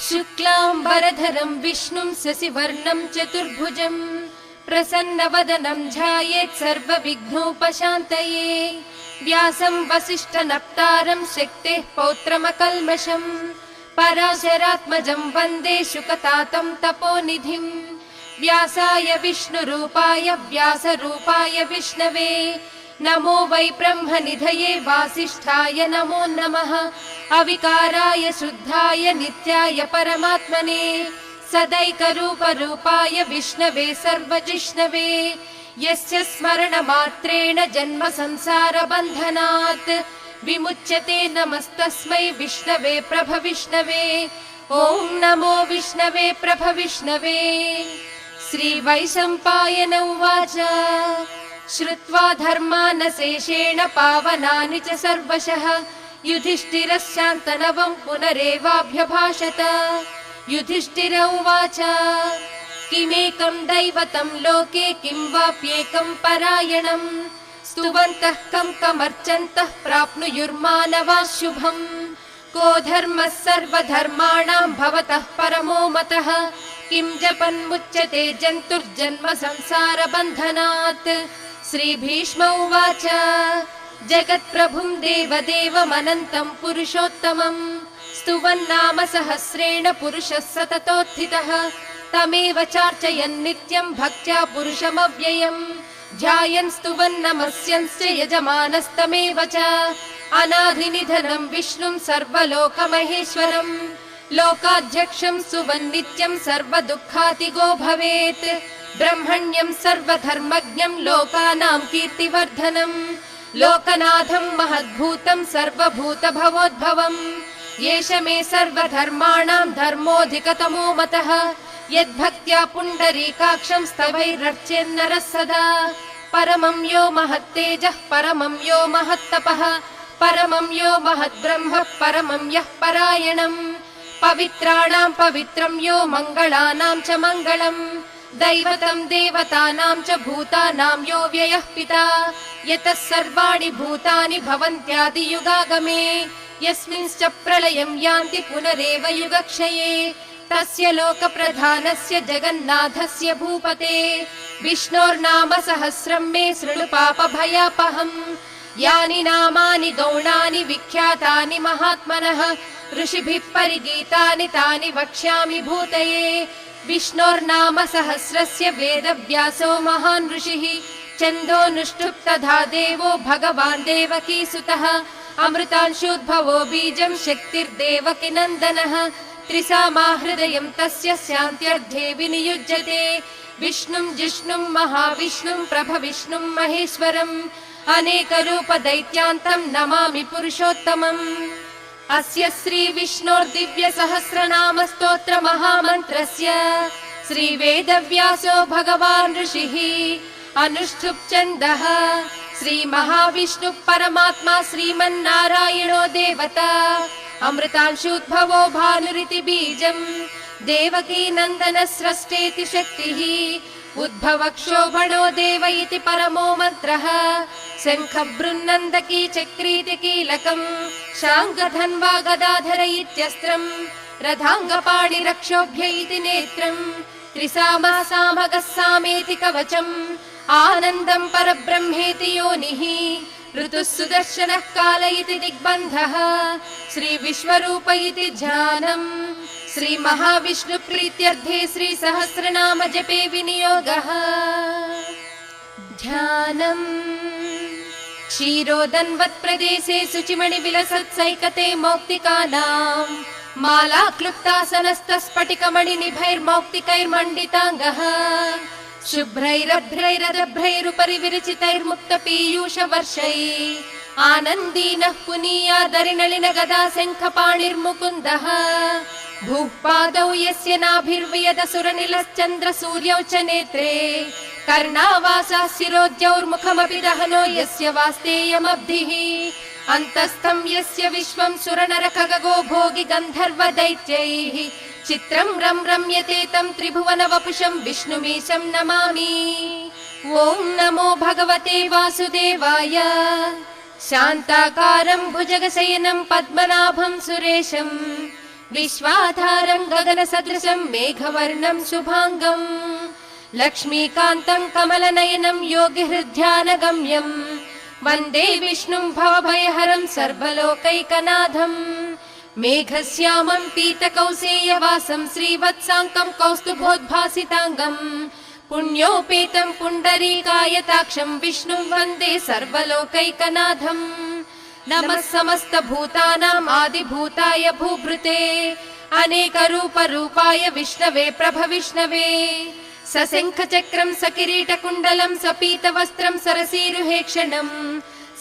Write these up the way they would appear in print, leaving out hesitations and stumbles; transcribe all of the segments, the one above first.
शुक्लांबरधरं विष्णुं शशिवर्णं चतुर्भुजं प्रसन्नवदनं ध्यायेत् सर्वविघ्नोपशान्तये। व्यासं वसिष्ठनप्तारं शक्तेः पौत्रमकल्मषं पराशरात्मजं वन्दे शुकतातं तपोनिधिं। व्यासाय विष्णुरूपाय व्यासरूपाय विष्णवे नमो वै ब्रह्मनिधये वासिष्ठाय नमो नमः। अविकाराय शुद्धाय नित्याय परमात्मने सदैकरूपरूपाय विष्णवे सर्वजिष्णवे। यस्य स्मरणमात्रेण जन्म संसारबन्धनात् विमुच्यते नमस्तस्मै विष्णवे प्रभविष्णवे। ॐ नमो विष्णवे प्रभविष्णवे। श्रीवैशम्पायन उवाच श्रुत्वा धर्मानशेषेण पावनानि च सर्वशः युधिष्ठिरश्चान्तनवं पुनरेवाभ्यभाषत। युधिष्ठिर उवाच किमेकं दैवतं लोके किं वाप्येकं परायणम् स्तुवन्तः कं कमर्चन्तः प्राप्नुयुर्मानवाः शुभम्। को धर्मः सर्वधर्माणां भवतः परमो मतः किं जपन्मुच्यते जन्तुर्जन्म संसारबन्धनात्। श्रीभीष्म उवाच जगत्प्रभुं देवदेवमनन्तं पुरुषोत्तमं स्तुवन्नाम सहस्रेण पुरुषः सततोत्थितः। तमेव चार्चयन् नित्यं भक्त्या पुरुषमव्ययम् ध्यायन् स्तुवन् नमस्यंश्च यजमानस्तमेव च। अनादिनिधनं विष्णुं सर्वलोकमहेश्वरम् लोकाध्यक्षं स्तुवन् नित्यं सर्वदुःखातिगो भवेत्। ब्रह्मण्यं सर्वधर्मज्ञं लोकानां कीर्तिवर्धनम् लोकनाथं महद्भूतं सर्वभूतभवोद्भवम्। येष मे सर्वधर्माणां धर्मोऽधिकतमो मतः यद्भक्त्या पुण्डरीकाक्षं स्तवैरर्चेन्नरः सदा। परमं यो महत्तेजः परमं यो महत्तपः परमं यो महद्ब्रह्म परमं यः परायणम्। पवित्राणां पवित्रं यो मङ्गलानां च मङ्गलम् दैवतं देवतानां च भूतानां यो व्ययः पिता। यतः सर्वाणि भूतानि भवन्त्यादियुगागमे यस्मिंश्च प्रलयं यान्ति पुनरेव युगक्षये। तस्य लोकप्रधानस्य जगन्नाथस्य भूपते विष्णोर्नाम सहस्रं मे शृणु पापभयापहम्। यानि नामानि गौणानि विख्यातानि महात्मनः ऋषिभिः परिगीतानि तानि वक्ष्यामि भूतये। विष्णोर्नाम सहस्रस्य वेदव्यासो महान् ऋषिः छन्दोऽनुष्ठुप् तथा देवो भगवान् देवकीसुतः। अमृतांशोद्भवो बीजं शक्तिर्देवकी नन्दनः त्रिसामा हृदयं तस्य शान्त्यर्थे विनियुज्यते। विष्णुं जिष्णुं महाविष्णुं प्रभविष्णुं महेश्वरम् अनेकरूपदैत्यान्तं नमामि पुरुषोत्तमम्। अस्य श्रीविष्णोर्दिव्यसहस्रनाम स्तोत्र महामन्त्रस्य श्रीवेदव्यासो भगवान् ऋषिः अनुष्ठुप् छन्दः। श्रीमहाविष्णुः परमात्मा श्रीमन्नारायणो देवता अमृतांशोद्भवो भानुरिति बीजम् देवकी नन्दन स्रष्टेति शक्तिः उद्भवक्षोभणो देव इति परमो मन्त्रः। शङ्खबृन्नन्दकी चक्रीति कीलकम् शाङ्गधन्वा गदाधर इत्यस्त्रम् रथाङ्गपाणिरक्षोभ्य इति नेत्रम् त्रिसामा सामगः सामेति कवचम् आनन्दं परब्रह्मेति योनिः ऋतुः सुदर्शनः काल इति दिग्बन्धः श्रीविश्वरूप इति ध्यानम्। श्रीमहाविष्णुप्रीत्यर्थे श्रीसहस्रनाम जपे विनियोगः। ध्यानम् क्षीरोदन्वत्प्रदेशे शुचिमणिविलसत्सैकते मौक्तिकानां माला क्लुप्तासनस्तस्फटिकमणिनिभैर्मौक्तिकैर्मण्डिताङ्गः शुभ्रैरभ्रैरदभ्रैरुपरि विरचितैर्मुक्तपीयूषवर्षैः आनन्दीनः पुनीयादरिनलिन गदा शङ्खपाणिर्मुकुन्दः। भूः पादौ यस्य नाभिर्वियदसुरनिलश्चन्द्र सूर्यौ च नेत्रे कर्णावासाः शिरोद्यौर्मुखमपि दहनो यस्य वास्तेयमब्धिः अन्तस्थं यस्य विश्वं सुरनरखगो भोगि गन्धर्व दैत्यैः चित्रं रं रम्यते तं त्रिभुवन वपुषं विष्णुमीशं नमामि। ॐ नमो भगवते वासुदेवाय। शान्ताकारं भुजगशयनं पद्मनाभं सुरेशं विश्वाधारं गगनसदृशं मेघवर्णं शुभांगं लक्ष्मीकान्तं कमलनयनं योगिहृद्यानगम्यं वन्दे विष्णुं भवभयहरं सर्वलोकैकनाथं मेघश्यामं पीतकौसेयवासं श्रीवत्साङ्कं कौस्तुभोद्भासिताङ्गं पुण्योपेतं पुण्डरीकायताक्षं विष्णुं वन्दे सर्वलोकैकनाथम् नमः समस्तभूतानाम् आदिभूताय भूभृते अनेकरूपरूपाय विष्णवे प्रभविष्णवे सशङ्खचक्रं सकिरीटकुण्डलं सपीतवस्त्रं सरसीरुहेक्षणं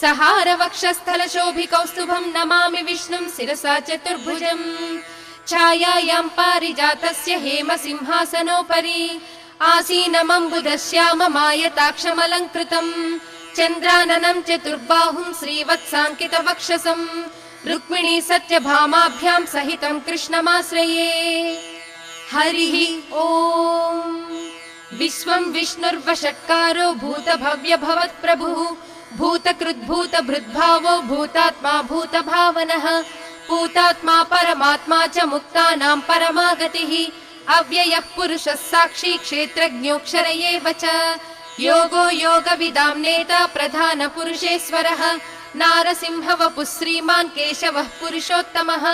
सहारवक्षस्थलशोभिकौस्तुभं नमामि विष्णुं शिरसा चतुर्भुजं छायायां पारिजातस्य हेमसिंहासनोपरि आसीनमम्बुदश्याममायताक्षमलङ्कृतम् चन्द्राननं चतुर्बाहुं श्रीवत्साङ्कितवक्षसं रुक्मिणी सत्यभामाभ्यां सहितं कृष्णमाश्रये हरिः ओम् विश्वं विष्णुर्वषट्कारो भूतभव्यभवत्प्रभुः भूतकृद्भूतभृद्भावो भूतात्मा भूतभावनः पूतात्मा परमात्मा च मुक्तानां परमागतिः अव्ययः पुरुषः साक्षी क्षेत्रज्ञोऽक्षर एव च योगो योगविदां नेता प्रधानपुरुषेश्वरः नारसिंह वपुः श्रीमान् केशवः पुरुषोत्तमः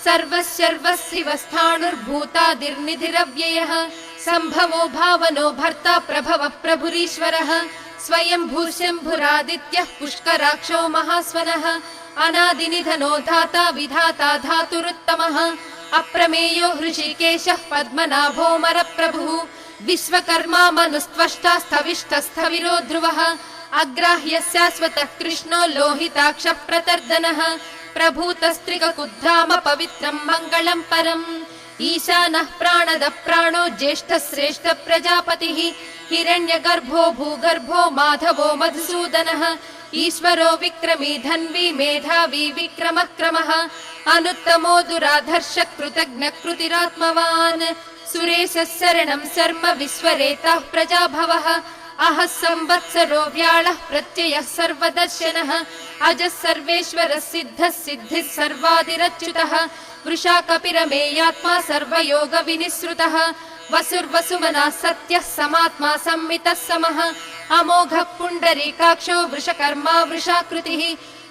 सर्वस्यर्वशिवस्थाणुर्भूतादिर्निधिरव्ययः सम्भवो भावनो भर्ता प्रभवः प्रभुरीश्वरः स्वयंभू शम्भुरादित्यः पुष्कराक्षो महास्वनः अनादिनिधनो धाता विधाता धातुरुत्तमः अप्रमेयो हृषिकेशः पद्मनाभो मरप्रभुः विश्वकर्मा मनुस्त्वष्टा स्थविष्टस्थविरो ध्रुवः अग्राह्यः शाश्वतः कृष्णो लोहिताक्षः प्रतर्दनः प्रभूतस्त्रिककुद्धाम पवित्रं मङ्गलं परम् ईशानः प्राणदः प्राणो ज्येष्ठः श्रेष्ठ प्रजापतिः हिरण्यगर्भो भूगर्भो माधवो मधुसूदनः ईश्वरो विक्रमी धन्वी मेधावी विक्रमः क्रमः अनुत्तमो दुराधर्ष कृतज्ञ कृतिरात्मवान् सुरेशः शरणं शर्म विश्वरेताः प्रजाभवः अहः संवत्सरो व्याळः प्रत्ययः सर्वदर्शनः अजः सर्वेश्वरः सिद्धः सिद्धिः सर्वादिरच्युतः वृषा कपिरमेयात्मा सर्वयोग विनिःसृतः वसुर्वसुमनः सत्यः समात्मा संमितः समः अमोघः पुण्डरीकाक्षो वृषकर्मा वृषाकृतिः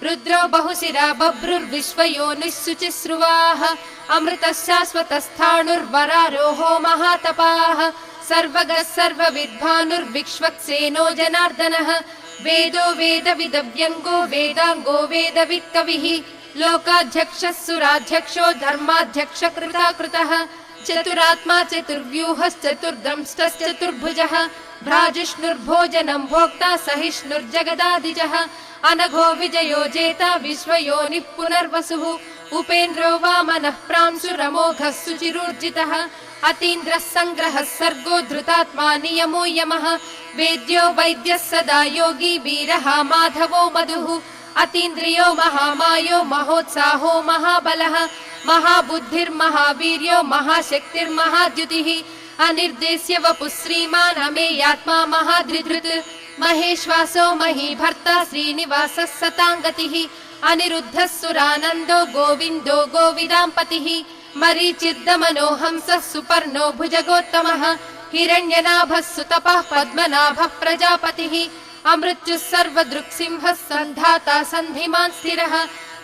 रुद्रो बहुशिरा बभ्रुर्विश्वयोनिः शुचिस्रुवाः अमृतः शाश्वतस्थाणुर्वरारोहो महातपाः सर्वगः सर्वविद्भानुर्विक्ष्वक्सेनो जनार्दनः वेदो वेदविदव्यङ्गो वेदाङ्गो वेदवित्कविः लोकाध्यक्षः सुराध्यक्षो धर्माध्यक्ष कृताकृतः चतुरात्मा चतुर्व्यूहश्चतुर्दंष्टश्चतुर्भुजः भ्राजिष्णुर्भोजनं भोक्ता सहिष्णुर्जगदादिजः अनघो विजयो जेता विश्वयोनिः पुनर्वसुः उपेन्द्रो वामनः प्रांशुरमोघः सुचिरूर्जितः अतीन्द्रः सङ्ग्रहः सर्गो धृतात्मा नियमो यमः वेद्यो वैद्यः सदा योगी वीरः माधवो मधुः अतीन्द्रियो महामायो महोत्साहो महाबलः महाबुद्धिर्महावीर्यो महाशक्तिर्महाद्युतिः अनिर्देश्य वपुः श्रीमान् अमेयात्मा महाधृधृत् महेश्वासो महीभर्ता श्रीनिवासः सताङ्गतिः अनिरुद्धः सुरानन्दो गोविन्दो गोविदाम्पतिः मरीचिर्दमनो हंसः सुपर्णो भुजगोत्तमः हिरण्यनाभः सुतपः पद्मनाभः प्रजापतिः अमृत्युः सर्वदृक्सिंहः सन्धाता सन्धिमान् स्थिरः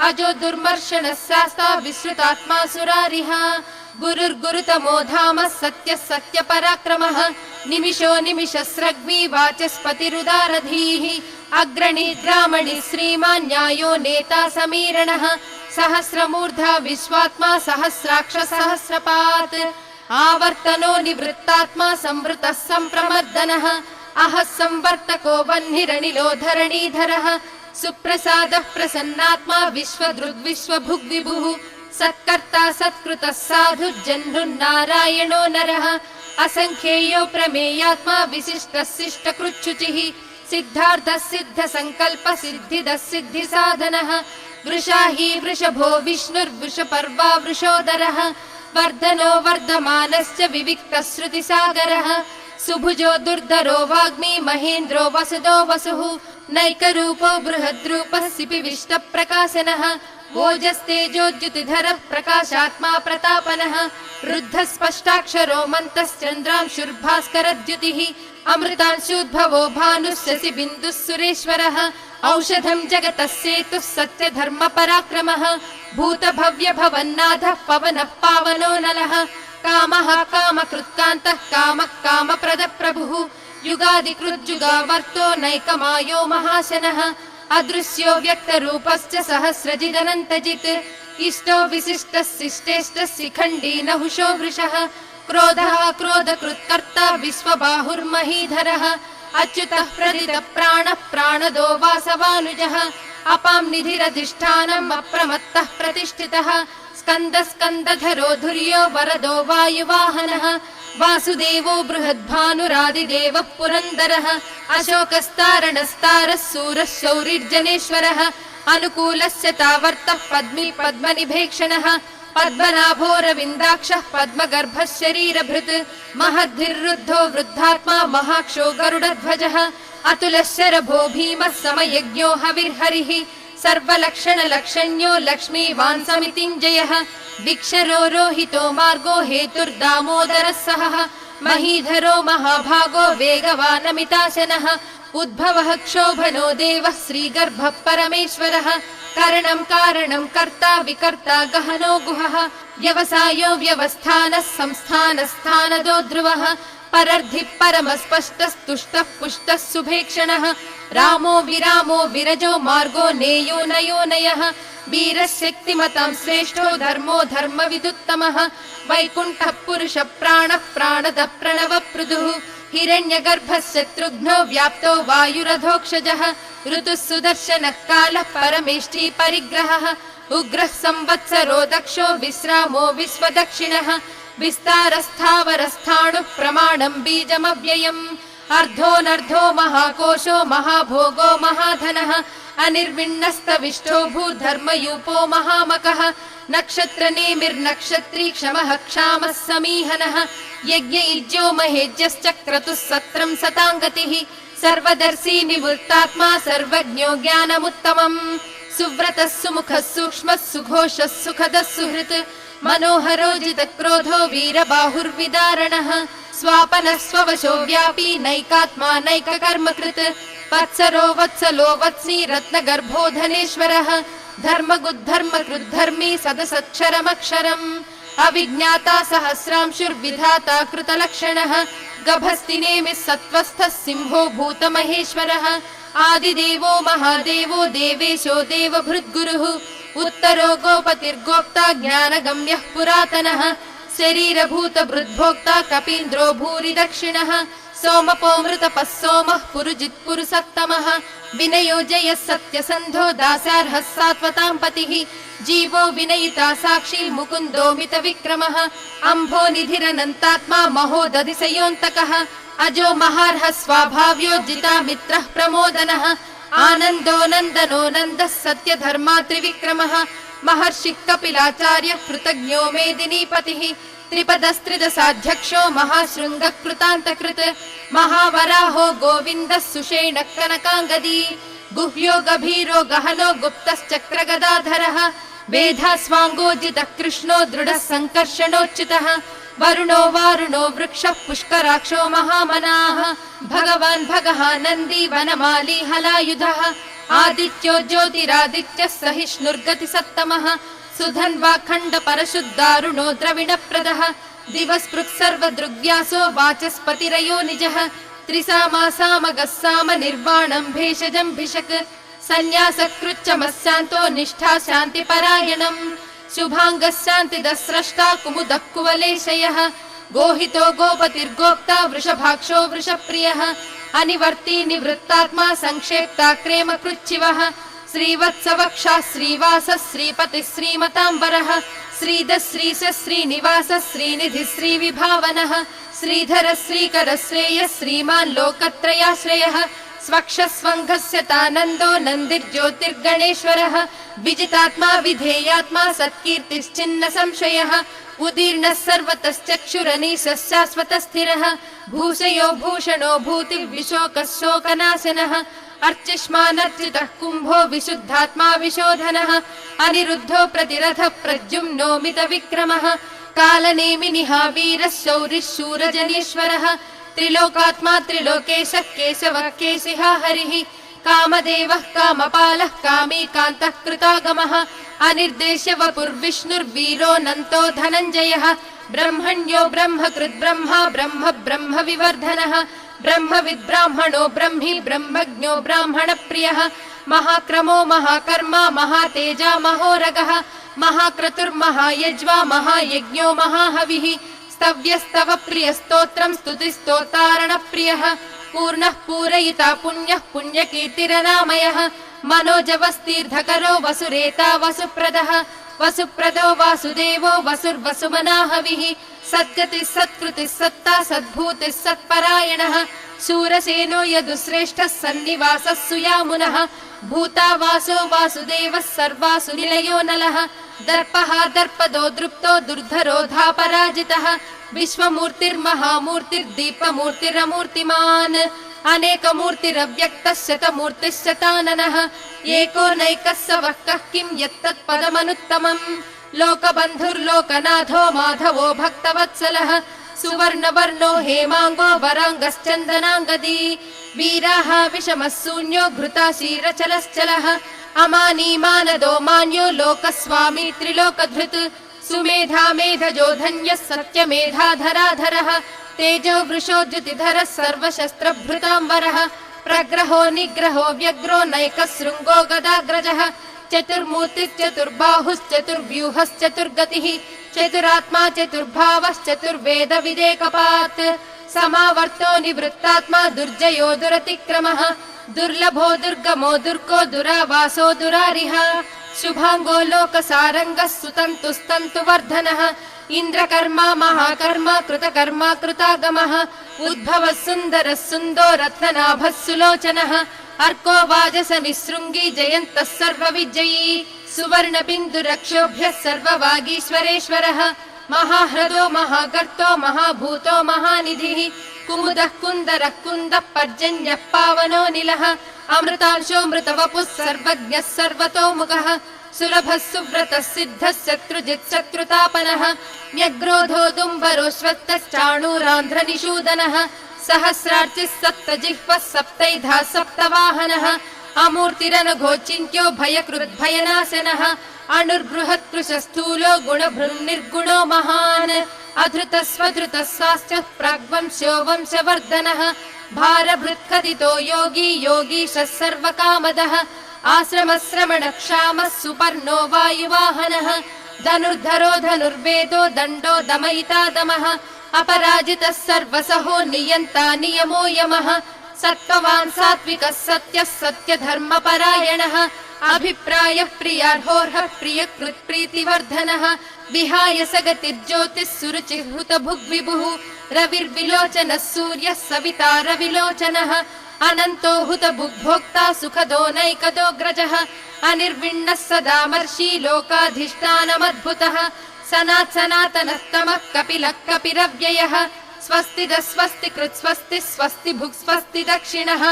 अजो दुर्मर्शनः शास्ता विश्रुतात्मा सुरारिः गुरुर्गुरुतमो धामः सत्यः सत्यपराक्रमः निमिषो निमिषस्रग्वी वाचस्पतिरुदारधीः अग्रणी ग्रामणि श्रीमान् न्यायो नेता समीरणः सहस्रमूर्धा विश्वात्मा सहस्राक्ष सहस्रपात् आवर्तनो निवृत्तात्मा संवृतः सम्प्रमर्दनः अहः संवर्तको वह्निरनिलो धरणीधरः सुप्रसादः प्रसन्नात्मा विश्वदृग्विश्वभुग्विभुः सत्कर्ता सत्कृतः साधुर्जह्नुर्नारायणो नरः असंख्येयो प्रमेयात्मा विशिष्टः शिष्टकृच्छुचिः सिद्धार्थः सिद्धसङ्कल्पः सिद्धिदः सिद्धिसाधनः वृषा हि वृषभो विष्णुर्वृषपर्वा वृषोदरः वर्धनो वर्धमानश्च विविक्तः श्रुतिसागरः सुभुजो दुर्धरो वाग्मी महेन्द्रो वसुदो वसुः नैकरूपो बृहद्रूपः सिपिविष्टप्रकाशनः ओजस्तेजोद्युतिधरः प्रकाशात्मा प्रतापनः रुद्धः स्पष्टाक्षरो मन्तश्चन्द्रांशुर्भास्करद्युतिः अमृतांशूद्भवो भानुः शशिबिन्दुः सुरेश्वरः औषधं जगतः सेतुः सत्यधर्मपराक्रमः भूतभव्यभवन्नाथः पवनः पावनो नलः कामः कामकृत्कान्तः कामः कामप्रदप्रभुः युगादिकृज्जुगावर्तो नैकमायो महाशनः अदृश्यो व्यक्तरूपश्च सहस्रजिदनन्तजित् इष्टो विशिष्टः शिष्टेष्टः शिखण्डी नहुषो वृषः क्रोधः क्रोधकृत्कर्ता विश्वबाहुर्महीधरः अच्युतः प्रदितः प्राणः प्राणदो वासवानुजः अपां निधिरधिष्ठानम् अप्रमत्तः प्रतिष्ठितः स्कन्दः स्कन्दधरो धुर्यो वरदो वायुवाहनः वासुदेवो बृहद्भानुरादिदेवः पुरन्दरः अशोकस्तारणस्तारः सूरः शौरिर्जनेश्वरः अनुकूलस्य तावर्तः पद्मी पद्मनिभेक्षणः पद्मनाभोरविन्दाक्षः पद्मगर्भः शरीरभृत् महद्भिर्रुद्धो वृद्धात्मा महाक्षो गरुडध्वजः अतुलः शरभो भीमः समयज्ञो हविर्हरिः सर्वलक्षणलक्षण्यो लक्ष्मीवान् समितिञ्जयः दिक्षरो रोहितो मार्गो हेतुर्दामोदरः सहः महीधरो महाभागो वेगवानमिताशनः उद्भवः क्षोभनो देवः श्रीगर्भः परमेश्वरः करणं कारणं कर्ता विकर्ता गहनो गुहः व्यवसायो व्यवस्थानः संस्थानस्थानदो ध्रुवः परर्धिः परमस्पष्टस्तुष्टः पुष्टः सुभेक्षणः रामो विरामो विरजो मार्गो नेयो नयोनयः वीरः शक्तिमतां श्रेष्ठो धर्मो धर्मविदुत्तमः वैकुण्ठः पुरुषः प्राणः प्राणदः प्रणवपृदुः हिरण्यगर्भः शत्रुघ्नो व्याप्तो वायुरधोक्षजः ऋतुः सुदर्शनः कालः परमेष्ठी परिग्रहः उग्रः संवत्सरो दक्षो विश्रामो विश्वदक्षिणः विस्तारस्थावरस्थाणुः प्रमाणं बीजमव्ययम् अर्धोऽनर्धो महाकोशो महाभोगो महाधनः अनिर्विण्णस्तविष्ठो भूधर्मयूपो महामकः नक्षत्रनेमिर्नक्षत्री क्षमः क्षामः समीहनः यज्ञ इज्यो महेज्यश्च क्रतुः सत्रं सताङ्गतिः सर्वदर्शी निवृत्तात्मा सर्वज्ञो ज्ञानमुत्तमम् सुव्रतः सुमुखः सूक्ष्मः सुघोषः सुखदः सुहृत् मनोहरो जितक्रोधो वीरबाहुर्विदारणः स्वापनः स्ववशो व्यापी नैकात्मा नैककर्मकृत् वत्सरो वत्सलो वत्सी रत्नगर्भो धनेश्वरः धर्मगुद्धर्मकृद्धर्मी सदसक्षरमक्षरम् अविज्ञाता सहस्रांशुर्विधाता कृतलक्षणः गभस्तिनेमिः सत्त्वस्थः सिंहो भूतमहेश्वरः आदिदेवो महादेवो देवेशो देवभृद्गुरुः उत्तरो गोपतिर्गोप्ता ज्ञानगम्यः पुरातनः शरीरभूतभृद्भोक्ता कपीन्द्रो भूरि दक्षिणः सोमपोमृतपः सोमः पुरुजित्पुरुषत्तमः विनयो जयः सत्यसन्धो दासार्हः सात्वतां पतिः जीवो विनयिता साक्षी मुकुन्दो मितविक्रमः अम्भो निधिरनन्तात्मा महोदधिसयोऽन्तकः अजो महार्हः स्वाभाव्यो जिता मित्रः प्रमोदनः आनन्दो नन्दनो नन्दः सत्यधर्मा त्रिविक्रमः महर्षिः कपिलाचार्यः कृतज्ञो मेदिनीपतिः त्रिपदस्त्रिदशाध्यक्षो महाशृङ्गः कृतान्तकृत् महावराहो गोविन्दः सुषेणः कनकाङ्गदी गुह्यो गभीरो गहनो गुप्तश्चक्रगदाधरः वेधास्वाङ्गोजितः कृष्णो दृढः सङ्कर्षणोच्युतः वरुणो वारुणो वृक्षः पुष्कराक्षो महामनाः भगवान् भगः नन्दी वनमाली हलायुधः आदित्यो ज्योतिरादित्यः सहिष्णुर्गतिसत्तमः सुधन्वा खण्ड परशुद्धारुणो द्रविणप्रदः दिवस्पृक् सर्वदृग्व्यासो वाचस्पतिरयो निजः त्रिसामासामगः साम निर्वाणं भेषजं भिषक् सन्न्यासकृच्चमस्यान्तो निष्ठा शान्तिपरायणम् शुभाङ्गः शान्तिदः स्रष्टा कुमुदः कुवलेशयः गोहितो गोपतिर्गोप्ता वृषभाक्षो वृषप्रियः अनिवर्ती निवृत्तात्मा संक्षेप्ता क्रेमकृच्छिवः श्रीवत्सवक्षः श्रीवासः श्रीपतिः श्रीमताम्बरः श्रीधः श्रीशः श्रीनिवासः श्रीनिधिः श्रीविभावनः श्रीधरः श्रीकरः श्रेयः श्रीमान् लोकत्रयाश्रयः स्वक्षस्वङ्घस्यतानन्दो नन्दिर्ज्योतिर्गणेश्वरः विजितात्मा विधेयात्मा सत्कीर्तिश्चिन्न संशयः उदीर्णः सर्वतश्चक्षुरनीशः शाश्वतस्थिरः भूषयो भूषणो भूतिर्विशोकः शोकनाशनः अर्चिष्मानर्चितः कुम्भो विशुद्धात्मा विशोधनः अनिरुद्धो प्रतिरथः प्रद्युम्नो मितविक्रमः कालनेमिनिः वीरः शौरिः शूरजनीश्वरः त्रिलोकात्मा त्रिलोकेशः केशवः केशिः हरिः कामदेवः कामपालः कामी कान्तः कृतागमः अनिर्देश्य वपुर्विष्णुर्वीरोऽनन्तो धनञ्जयः ब्रह्मण्यो ब्रह्मकृद् ब्रह्मा ब्रह्म ब्रह्म विवर्धनः ब्रह्मविद् ब्राह्मणो ब्रह्मी ब्रह्मज्ञो ब्राह्मणप्रियः महाक्रमो महाकर्मा महातेजा महोरगः महाक्रतुर्महायज्वा महायज्ञो महाहविः स्तव्यस्तव प्रियस्तोत्रम् स्तुतिस्तोतारणप्रियः पूर्णः पूरयिता पुण्यः पुण्यकीर्तिरनामयः मनोजवस्तीर्धकरो वसुरेता वसुप्रदः वसुप्रदो वासुदेवो वसुर्वसुमनाहविः सद्गतिः सत्कृतिः सत्ता सद्भूतिः सत्परायणः शूरसेनो यदुश्रेष्ठः सन्निवासः सुयामुनः भूता वासो वासुदेवः सर्वासु निलयो नलः दर्पः दर्पदो दृप्तो दुर्धरोधापराजितः विश्वमूर्तिर्महामूर्तिर्दीपमूर्तिरमूर्तिमान् अनेकमूर्तिरव्यक्तः शतमूर्तिः शताननः एको नैकः स वः कः किं यत्तत्पदमनुत्तमम् लोकबन्धुर्लोकनाथो माधवो भक्तवत्सलः सुवर्णवर्णो हेमाङ्गो वराङ्गश्चन्दनाङ्गदी वीराः विषमः शून्यो घृताशीरचलश्चलः अमानी मानदो मान्यो लोकस्वामी त्रिलोकधृत् सुमेधा मेधजो धन्यः सत्यमेधाधराधरः तेजो वृषोद्युतिधरः सर्वशस्त्रभृताम्बरः प्रग्रहो निग्रहो व्यग्रो नैकः शृङ्गो गदाग्रजः चतुर्मूर्तिश्चतुर्बाहुश्चतुर्व्यूहश्चतुर्गतिः चतुरात्मा चतुर्भावश्चतुर्वेद विदेकपात् समावर्तो निवृत्तात्मा दुर्जयो दुरतिक्रमः दुर्लभो दुर्गमो दुर्गो दुरावासो दुरारिः शुभाङ्गो लोकसारङ्गः सुतन्तुस्तन्तुवर्धनः इन्द्रकर्मा महाकर्मा कृतकर्मा कृतागमः उद्भवः सुन्दरः सुन्दो रत्ननाभः सुलोचनः अर्को वाजसनिःशृङ्गी जयन्तः सर्वविजयी सुवर्णबिन्दुरक्षोभ्यः सर्ववागीश्वरेश्वरः महाह्रदो महागर्तो महाभूतो महानिधिः कुमुदः कुन्दरः कुन्दः पर्जन्यः पावनो निलः अमृतांशो मृतवपुः सर्वज्ञः सर्वतोमुखः सुलभः सुव्रतः सिद्धः शत्रुजित् शत्रुतापनः न्यग्रोधो दुम्बरोश्वत्तश्चाणूरान्ध्रनिषूदनः सहस्रार्चिः सप्तजिह्वः सप्तैधा सप्तवाहनः अमूर्तिरनघोचिन्त्यो भयकृद्भयनाशनः अणुर्बृहत्कृशस्थूलो गुणभृन्निर्गुणो महान् अधृतस्वधृतस्वास्थ्यः प्राग्वंश्यो वंशवर्धनः भारभृत्कथितो योगी योगीशः सर्वकामदः आश्रमश्रमणक्षामः सुपर्णो वायुवाहनः धनुर्धरो धनुर्वेदो दण्डो दमयिता दमः अपराजितः सर्वसहो नियन्ता नियमो यमः सत्त्ववान् सात्विकः सत्यः सत्यधर्मपरायणः अभिप्रायः प्रियार्होर्हः प्रियकृत्प्रीतिवर्धनः विहाय सगतिर्ज्योतिः सुरुचिः हुतभुग्विभुः रविर्विलोचनः सूर्यः सविता रविलोचनः अनन्तो हुतभुग्भोक्ता सुखदो नैकदोऽग्रजः अनिर्विण्णः सदामर्षि लोकाधिष्ठानमद्भुतः सनातनस्तमः कपिलः कपिरव्ययः स्वस्तिदः स्वस्तिकृत् स्वस्तिः स्वस्ति भुक् स्वस्ति दक्षिणः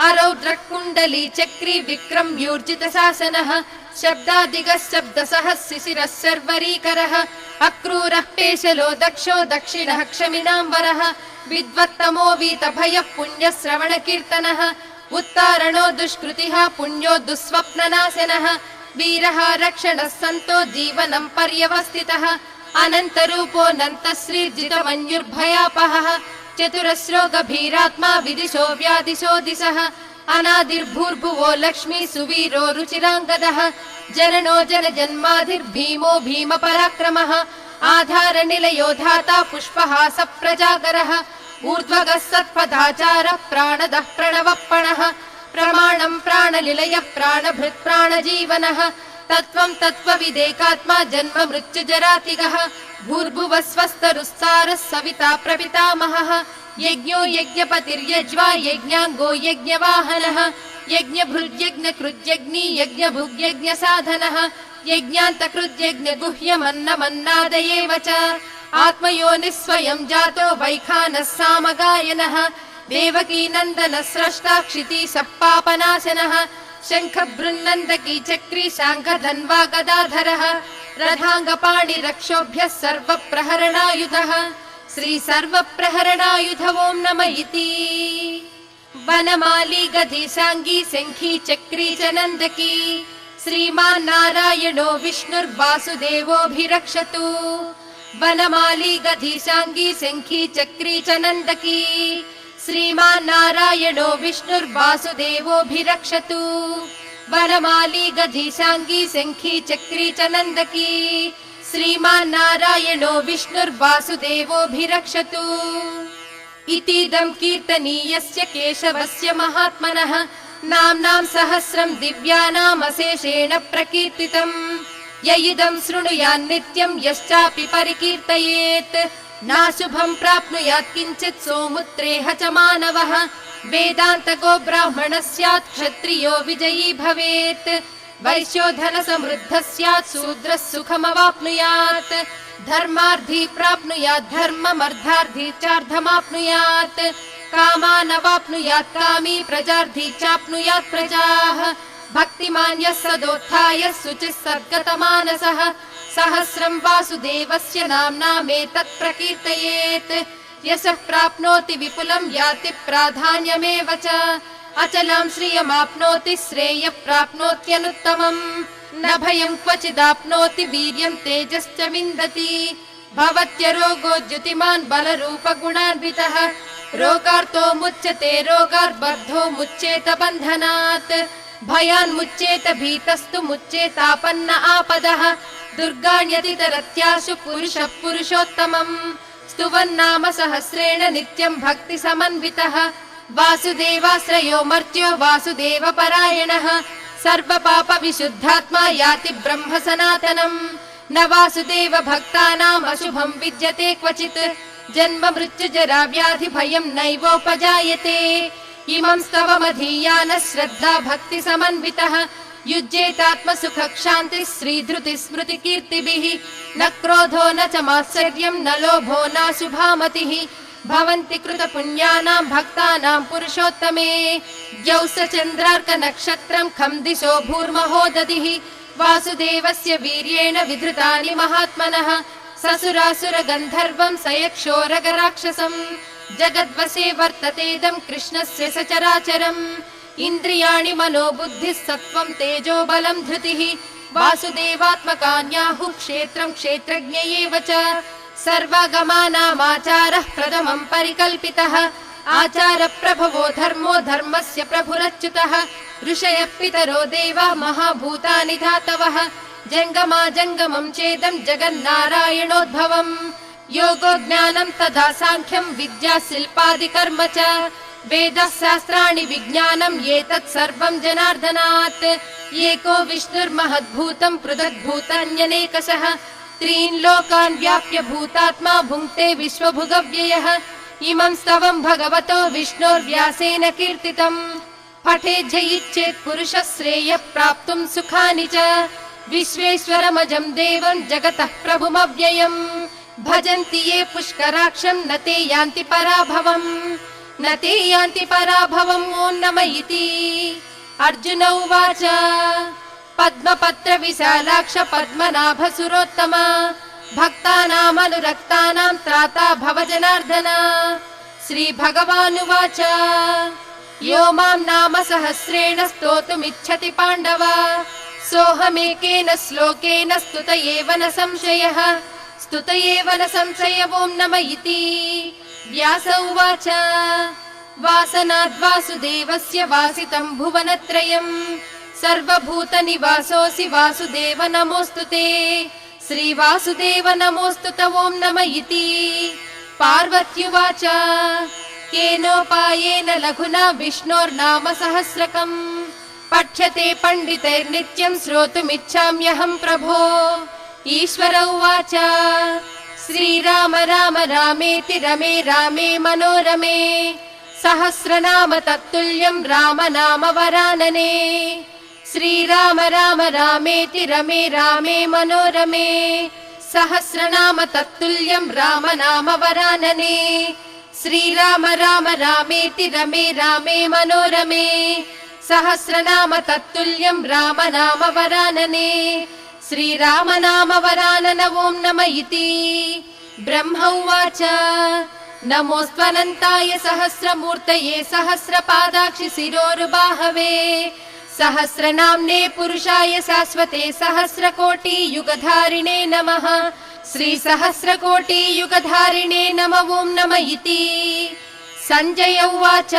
अरौद्रः कुण्डली चक्री विक्रम्यूर्जितशासनः शब्दादिगः शब्दसः शिशिरः शर्वरीकरः अक्रूरः पेशलो दक्षो दक्षिणः क्षमिनाम्बरः विद्वत्तमो वीतभयः पुण्यश्रवणकीर्तनः उत्तारणो दुष्कृतिः पुण्यो दुःस्वप्ननाशनः वीरः रक्षणः सन्तो जीवनं पर्यवस्थितः अनन्तरूपोऽनन्तश्रीर्जितमन्युर्भयापहः चतुरस्रो गभीरात्मा विदिशो व्यादिशो दिशः अनादिर्भूर्भुवो लक्ष्मी सुवीरो रुचिराङ्गदः जननो जनजन्माधिर्भीमो भीमपराक्रमः आधारनिलयो धाता पुष्पहास प्रजागरः ऊर्ध्वगः सत्पदाचारः प्राणदः प्रणवप्पणः प्रमाणम् प्राणनिलयः प्राणभृत् प्राणजीवनः तत्त्वम् तत्त्वविदेकात्मा जन्म मृत्युजरातिगः भूर्भुवः स्वस्तरुस्सारः सविता प्रपितामहः यज्ञो यज्ञपतिर्यज्वा यज्ञाङ्गो यज्ञवाहनः यज्ञभृद्यज्ञकृद्यज्ञी यज्ञभुग्यज्ञसाधनः यज्ञान्तकृद्यज्ञगुह्यमन्नमन्नादयेव च आत्मयोनिः स्वयं जातो वैखानः सामगायनः देवकी नन्दन स्रष्टा क्षिति सप्पापनाशनः शङ्ख बृन्नन्दकी चक्री शाङ्खधन्वा गदाधरः रथाङ्गपाणि रक्षोभ्यः सर्वप्रहरणायुधः श्री सर्वप्रहरणायुध ॐ नमः इति वनमाली गदिशाङ्गी शङ्खी चक्री च नन्दकी श्रीमान् नारायणो विष्णुर्वासुदेवोऽभिरक्षतु वनमाली गदिशाङ्गी शङ्खी चक्री च नन्दकी श्रीमान् नारायणो विष्णुर्वासुदेवोऽभिरक्षतु वनमाली गदिशाङ्गी शङ्खी चक्री च नन्दकी श्रीमान् नारायणो विष्णुर्वासुदेवोऽभिरक्षतु इतीदं कीर्तनीयस्य केशवस्य महात्मनः नाम्नां सहस्रं दिव्यानामशेषेण प्रकीर्तितम् य इदं शृणुयान् नित्यं यश्चापि परिकीर्तयेत् नाशुभं प्राप्नुयात् किञ्चित् सोमुत्रेह च मानवः वेदान्तको ब्राह्मणः स्यात् क्षत्रियो विजयी भवेत् वैश्यो धन समृद्धः स्यात् शूद्रः सुखमवाप्नुयात् धर्मार्थी प्राप्नुयात् धर्ममर्धार्थी चार्धमाप्नुयात् कामानवाप्नुयात् कामी प्रजार्थी चाप्नुयात् प्रजाः भक्तिमान् यः सदोत्थाय शुचिः सद्गतमानसः सहस्रं वासुदेवस्य नाम्नामेतत् प्रकीर्तयेत् यशः प्राप्नोति विपुलं याति प्राधान्यमेव च अचलां श्रियमाप्नोति श्रेयः प्राप्नोत्यनुत्तमम् न भयं क्वचिदाप्नोति वीर्यं तेजश्च विन्दति भवत्यरोगो द्युतिमान् बलरूपगुणान्वितः रोगार्तो मुच्यते रोगार्बद्धो मुच्येत बन्धनात् भयान्मुच्येत भीतस्तु मुच्येतापन्न आपदः दुर्गाण्यतितरत्याशु पुरुषः पुरुषोत्तमम् स्तुवन्नाम सहस्रेण नित्यं भक्ति समन्वितः वासुदेवाश्रयो मर्त्यो वासुदेव परायणः सर्वपाप विशुद्धात्मा याति ब्रह्म सनातनम् न वासुदेव भक्तानाम् अशुभं विद्यते क्वचित् जन्म मृत्यु जरा व्याधि भयं नैवोपजायते इमं स्तवमधीयानः श्रद्धा भक्ति समन्वितः युज्येतात्म सुख क्षान्ति श्रीधृति स्मृति कीर्तिभिः न क्रोधो न च मात्सर्यं न लोभो न शुभामतिः भवन्ति कृत पुण्यानां भक्तानां पुरुषोत्तमे द्यौस चन्द्रार्क नक्षत्रं खं दिशो भूर्महो दधिः वासुदेवस्य वीर्येण विधृतानि महात्मनः ससुरासुर गन्धर्वं सयक्षोरगराक्षसं जगद्वशे वर्ततेदं कृष्णस्य सचराचरम् इन्द्रियाणि मनो बुद्धिः सत्त्वं तेजो बलं धृतिः वासुदेवात्मकान्याहुः क्षेत्रं क्षेत्रज्ञ एव च सर्वागमानामाचारः प्रथमं परिकल्पितः आचार प्रभवो धर्मो धर्मस्य प्रभुरच्युतः ऋषयः पितरो देवा महाभूतानि धातवः जङ्गमा जङ्गमं चेदं जगन्नारायणोद्भवम् योगो ज्ञानं तथा साङ्ख्यं विद्या शिल्पादिकर्म च वेदः शास्त्राणि विज्ञानम् एतत् सर्वं जनार्दनात् एको विष्णुर्महद्भूतं पृथग्भूतान्यनेकशः त्रीन् लोकान् व्याप्य भूतात्मा भुङ्क्ते विश्वभुगव्ययः इमं स्तवं भगवतो विष्णोर्व्यासेन कीर्तितम् पठेज्जयिच्छेत् पुरुषः श्रेयः प्राप्तुं सुखानि च विश्वेश्वरमजं देवं जगतः प्रभुमव्ययम् भजन्ति ये पुष्कराक्षं न ते यान्ति पराभवम् न ते यान्ति पराभवम् ॐ नमः इति अर्जुन उवाच पद्मपत्र विशालाक्ष पद्मनाभ सुरोत्तम भक्तानामनुरक्तानां त्राता भव जनार्दन श्रीभगवानुवाच यो मां नाम सहस्रेण स्तोतुमिच्छति पाण्डव सोऽहमेकेन श्लोकेन स्तुत एव न संशयः स्तुत एव न संशय ॐ नमः इति व्यास उवाच वासनाद्वासुदेवस्य वासितं भुवनत्रयम् सर्वभूतनिवासोऽसि वासुदेव नमोऽस्तु ते श्रीवासुदेव नमोऽस्तु ते ॐ नमः इति पार्वत्युवाच केनोपायेन लघुना विष्णोर्नाम सहस्रकम् पठ्यते पण्डितैर्नित्यं श्रोतुमिच्छाम्यहं प्रभो ईश्वर उवाच श्रीराम राम रामेति रमे रामे मनोरमे सहस्रनाम तत्तुल्यं राम नाम वरानने श्रीराम राम रामेति रमे रामे मनोरमे सहस्रनाम तत्तुल्यं राम नाम वरानने श्रीराम राम रामेति रमे रामे मनोरमे सहस्रनाम तत्तुल्यं राम नाम वरानने श्रीराम नाम वरानन ॐ नम इति ब्रह्म उवाच नमोऽस्त्वनन्ताय सहस्रमूर्तये सहस्रपादाक्षि शिरोरुबाहवे सहस्रनाम्ने पुरुषाय शाश्वते सहस्रकोटि युगधारिणे नमः श्री सहस्रकोटि युगधारिणे नम ॐ नम इति सञ्जय उवाच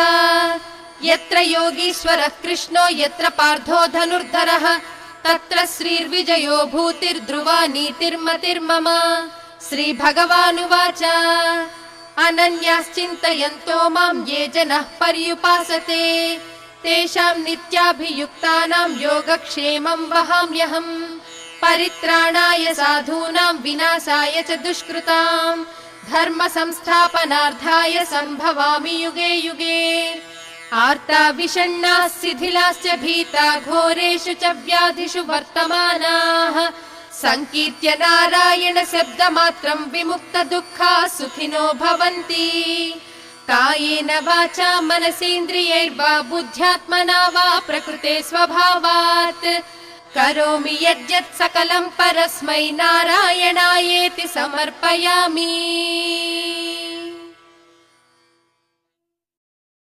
यत्र योगीश्वरः कृष्णो यत्र पार्थो धनुर्धरः तत्र श्रीर्विजयो भूतिर्ध्रुवा नीतिर्मतिर्मम श्रीभगवानुवाच अनन्याश्चिन्तयन्तो मां ये जनः पर्युपासते तेषां नित्याभियुक्तानां योगक्षेमं वहाम्यहम् परित्राणाय साधूनां विनाशाय च दुष्कृतां धर्म संस्थापनार्थाय सम्भवामि युगे युगे आर्ता विषण्णाः शिथिलाश्च भीता घोरेषु च व्याधिषु वर्तमानाः संकीर्त्य नारायण शब्दमात्रं विमुक्त दुःखाः सुखिनो भवन्ति कायेन वाचा मनसेन्द्रियैर्वा बुद्ध्यात्मना वा प्रकृते स्वभावात् करोमि यद्यत् सकलं परस्मै नारायणायेति समर्पयामि।